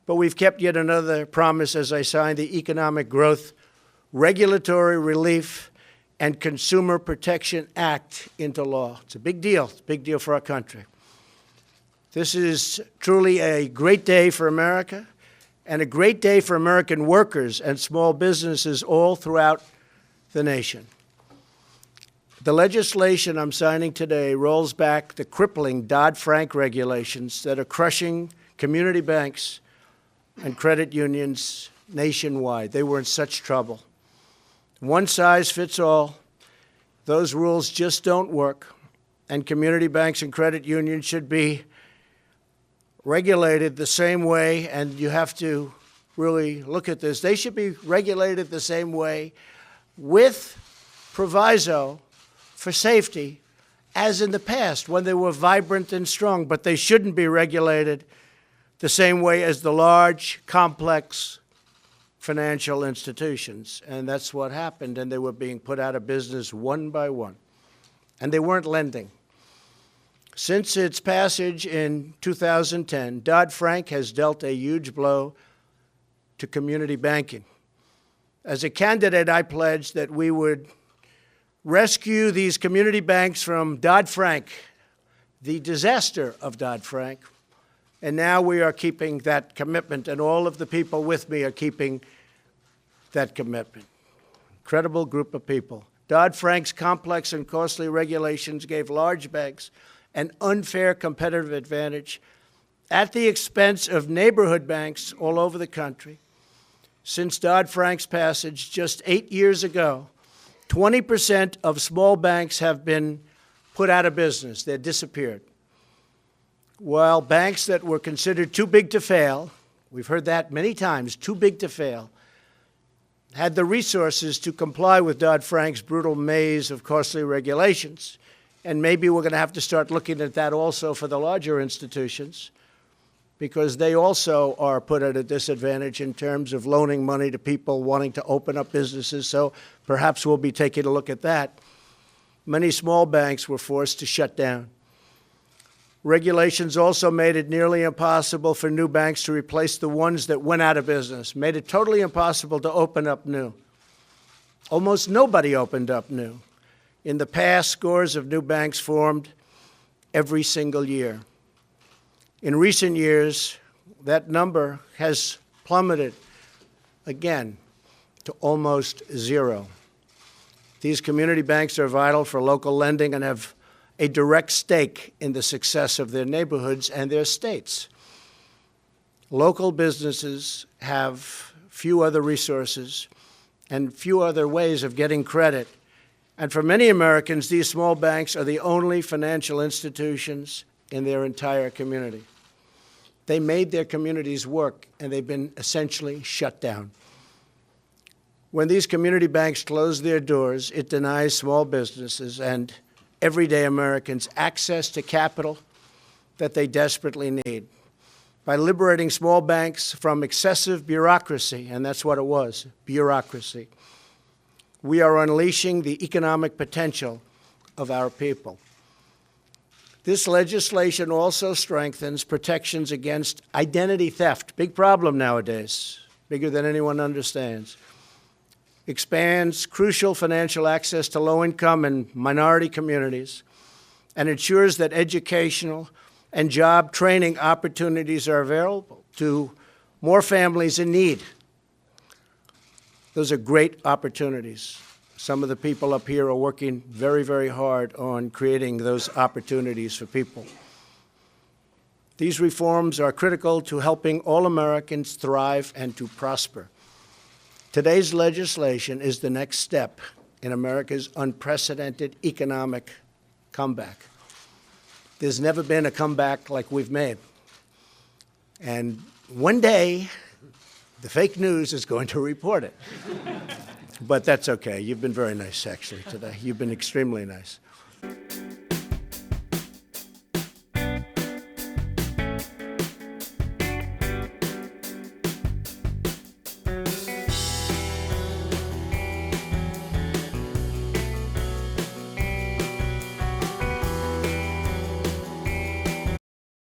But we've kept yet another promise as I signed the Economic Growth, Regulatory Relief, and Consumer Protection Act into law. It's a big deal. It's a big deal for our country. This is truly a great day for America and a great day for American workers and small businesses all throughout the nation. The legislation I'm signing today rolls back the crippling Dodd-Frank regulations that are crushing community banks and credit unions nationwide. They were in such trouble. One size fits all. Those rules just don't work, and community banks and credit unions should be regulated the same way, and you have to really look at this. They should be regulated the same way with proviso for safety as in the past when they were vibrant and strong, but they shouldn't be regulated the same way as the large, complex financial institutions. And that's what happened, and they were being put out of business one by one. And they weren't lending. Since its passage in 2010, Dodd-Frank has dealt a huge blow to community banking. As a candidate, I pledged that we would rescue these community banks from Dodd-Frank, the disaster of Dodd-Frank. And now we are keeping that commitment, and all of the people with me are keeping that commitment. Incredible group of people. Dodd-Frank's complex and costly regulations gave large banks an unfair competitive advantage at the expense of neighborhood banks all over the country. Since Dodd-Frank's passage just 8 years ago, 20% of small banks have been put out of business. They're disappeared. While banks that were considered too big to fail, we've heard that many times, too big to fail, had the resources to comply with Dodd-Frank's brutal maze of costly regulations. And maybe we're going to have to start looking at that also for the larger institutions, because they also are put at a disadvantage in terms of loaning money to people wanting to open up businesses. So perhaps we'll be taking a look at that. Many small banks were forced to shut down. Regulations also made it nearly impossible for new banks to replace the ones that went out of business, made it totally impossible to open up new. Almost nobody opened up new. In the past, scores of new banks formed every single year. In recent years, that number has plummeted again to almost zero. These community banks are vital for local lending and have a direct stake in the success of their neighborhoods and their states. Local businesses have few other resources and few other ways of getting credit. And for many Americans, these small banks are the only financial institutions in their entire community. They made their communities work, and they've been essentially shut down. When these community banks close their doors, it denies small businesses and everyday Americans access to capital that they desperately need. By liberating small banks from excessive bureaucracy, and that's what it was, bureaucracy, we are unleashing the economic potential of our people. This legislation also strengthens protections against identity theft, big problem nowadays, bigger than anyone understands. Expands crucial financial access to low-income and minority communities, and ensures that educational and job training opportunities are available to more families in need. Those are great opportunities. Some of the people up here are working very, very hard on creating those opportunities for people. These reforms are critical to helping all Americans thrive and to prosper. Today's legislation is the next step in America's unprecedented economic comeback. There's never been a comeback like we've made. And one day, the fake news is going to report it. But that's okay. You've been very nice, actually, today. You've been extremely nice.